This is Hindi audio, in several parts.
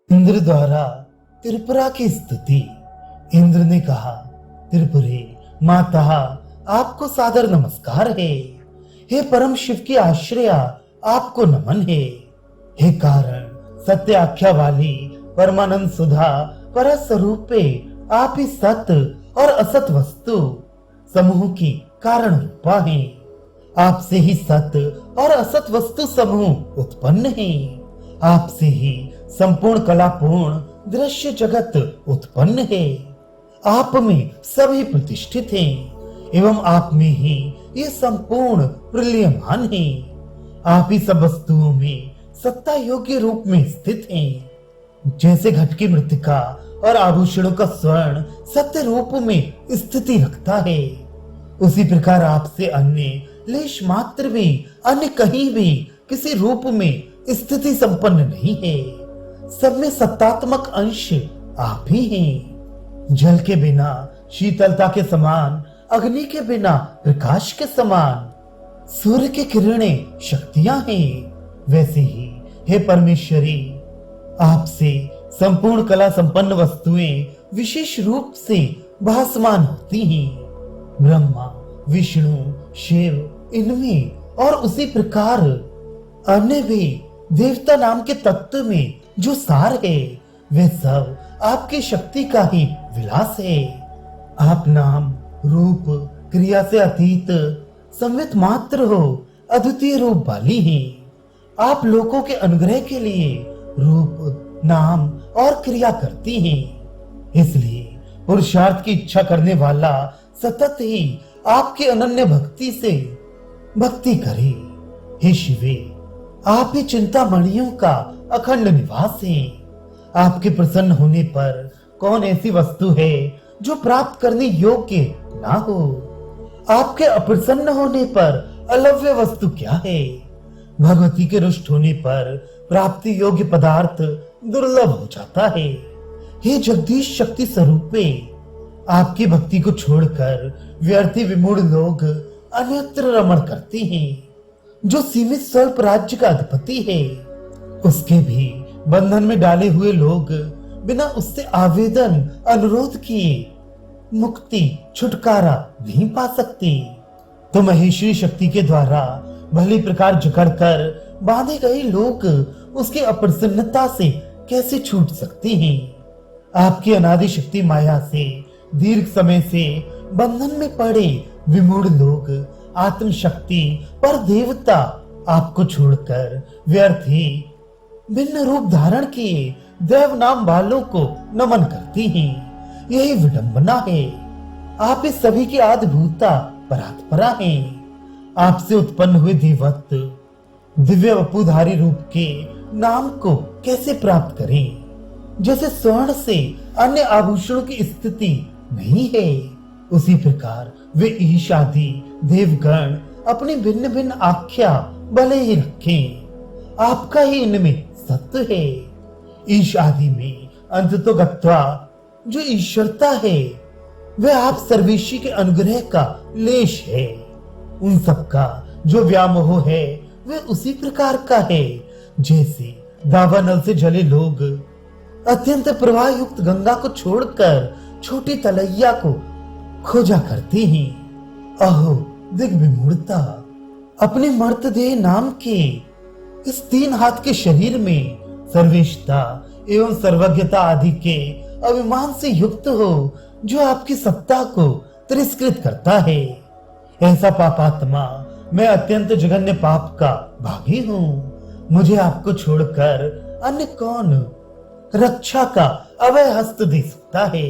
इंद्र द्वारा त्रिपुरा की स्तुति। इंद्र ने कहा, त्रिपुरे माता, आपको सादर नमस्कार है। हे परम शिव की आश्रया, आपको नमन है। हे कारण सत्य आख्या वाली परमानंद सुधा पर स्वरूपे, आप ही सत और असत वस्तु समूह की कारण रूपा है। आपसे ही सत और असत वस्तु समूह उत्पन्न है। आपसे ही संपूर्ण कलापूर्ण दृश्य जगत उत्पन्न है। आप में सभी प्रतिष्ठित हैं एवं आप में ही ये संपूर्ण प्रलीयमान है। आप ही सब वस्तुओं में सत्ता योग्य रूप में स्थित हैं। जैसे घट की मृत्तिका और आभूषणों का स्वर्ण सत्य रूप में स्थिति रखता है, उसी प्रकार आपसे अन्य लेश मात्र भी अन्य कहीं भी किसी रूप में स्थिति संपन्न नहीं है। सब में सत्तात्मक अंश आप ही हैं। जल के बिना शीतलता के समान, अग्नि के बिना प्रकाश के समान, सूर्य की किरणें शक्तियां हैं, वैसे ही हे परमेश्वरी, आपसे संपूर्ण कला संपन्न वस्तुएं विशेष रूप से भासमान होती हैं। ब्रह्मा, विष्णु, शिव, इनमें और उसी प्रकार अन्य भी देवता नाम के तत्व में जो सार है, वे सब आपकी शक्ति का ही विलास है। आप नाम, रूप, क्रिया से अतीत, संवित मात्र हो, अद्वितीय रूप वाली हैं। आप लोगों के अनुग्रह के लिए रूप, नाम और क्रिया करती हैं। इसलिए पुरुषार्थ की इच्छा करने वाला सतत ही आपके अनन्य भक्ति से भक्ति करे। हे शिवे, आप ही चिंतामणियों का अखंड निवास है। आपके प्रसन्न होने पर कौन ऐसी वस्तु है जो प्राप्त करने योग्य ना हो। आपके अप्रसन्न होने पर अलव्य वस्तु क्या है। भगवती के रुष्ट होने पर प्राप्ति योग्य पदार्थ दुर्लभ हो जाता है। हे जगदीश शक्ति स्वरूपे, आपकी भक्ति को छोड़कर व्यर्थी विमूढ़ लोग अन्यत्र रमण करते हैं। जो सीमित स्वल्प राज्य का अधिपति है, उसके भी बंधन में डाले हुए लोग बिना उससे आवेदन अनुरोध किए मुक्ति छुटकारा नहीं पा सकते। तो महेश्वरी शक्ति के द्वारा भली प्रकार जकड़कर बांधे गए लोग उसकी अप्रसन्नता से कैसे छूट सकते हैं। आपकी अनादि शक्ति माया से दीर्घ समय से बंधन में पड़े विमूढ़ लोग आत्म शक्ति पर देवता आपको छोड़कर व्यर्थ ही भिन्न रूप धारण किए देव नाम वालों को नमन करती हैं। यही विडंबना है। आप इस सभी की आदिभूता परात्परा हैं। आपसे उत्पन्न हुए देवत्व दिव्य वपुधारी रूप के नाम को कैसे प्राप्त करें। जैसे स्वर्ण से अन्य आभूषणों की स्थिति नहीं है, उसी प्रकार वे ईश आदि देवगण अपनी भिन्न भिन्न आख्या भले ही रखें, आपका ही इनमें सत्य है। ईश आदि में अंत तो गत्वा जो ईश्वरता है, वह आप सर्वेशी के अनुग्रह का लेश है। उन सबका जो व्यामोह है, वह उसी प्रकार का है जैसे दावानल से जले लोग अत्यंत प्रवाह युक्त गंगा को छोड़कर छोटी तलैया को खोजा करते हैं। अहो दिग्विमूढ़ता, अपने मर्तदेह नाम के इस 3 हाथ के शरीर में सर्वेशता एवं सर्वज्ञता आदि के अभिमान से युक्त हो, जो आपकी सत्ता को तिरस्कृत करता है। ऐसा पापात्मा मैं अत्यंत जघन्य पाप का भागी हूँ। मुझे आपको छोड़कर अन्य कौन रक्षा का अभय हस्त दे सकता है।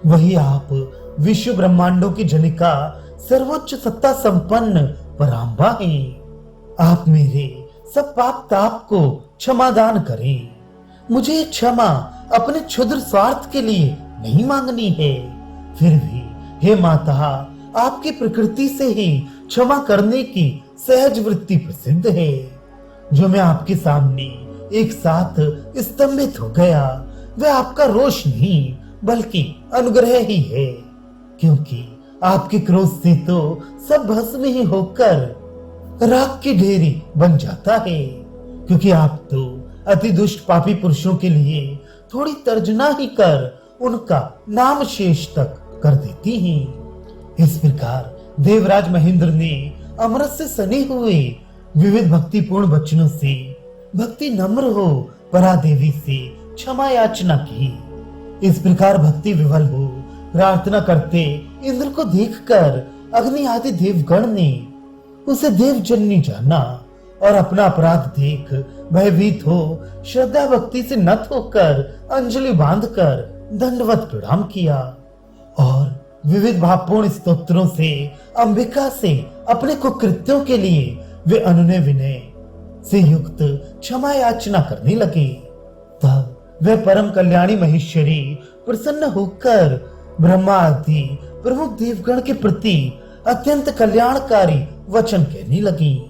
वही आप विश्व ब्रह्मांडों की जनिका सर्वोच्च सत्ता संपन्न पराम्बा हैं। आप मेरे सब पाप ताप को क्षमादान करें। मुझे क्षमा अपने क्षुद्र स्वार्थ के लिए नहीं मांगनी है। फिर भी हे माता, आपकी प्रकृति से ही क्षमा करने की सहज वृत्ति प्रसिद्ध है। जो मैं आपके सामने एक साथ स्तंभित हो गया, वह आपका रोष नहीं बल्कि अनुग्रह ही है। क्योंकि आपके क्रोध से तो सब भस्म ही होकर राख की ढेरी बन जाता है। क्योंकि आप तो अति दुष्ट पापी पुरुषों के लिए थोड़ी तर्जना ही कर उनका नाम शेष तक कर देती हैं। इस प्रकार देवराज महेंद्र ने अमृत से सने हुए विविध भक्तिपूर्ण वचनों से भक्ति नम्र हो परा देवी से क्षमा याचना की। इस प्रकार भक्ति विवल हो प्रार्थना करते इंद्र को देखकर अग्नि आदि देवगण ने उसे देवजननी जाना और अपना अपराध देख भयभीत हो श्रद्धा भक्ति से नत होकर अंजलि बांधकर दंडवत प्रणाम किया और विविध भावपूर्ण स्तोत्रों से अंबिका से अपने कुकृत्यों के लिए वे अनुनय विनय से युक्त क्षमा याचना करने लगे। तब वे परम कल्याणी महेश्वरी प्रसन्न होकर ब्रह्मा आदि प्रमुख देवगण के प्रति अत्यंत कल्याणकारी वचन कहने लगी।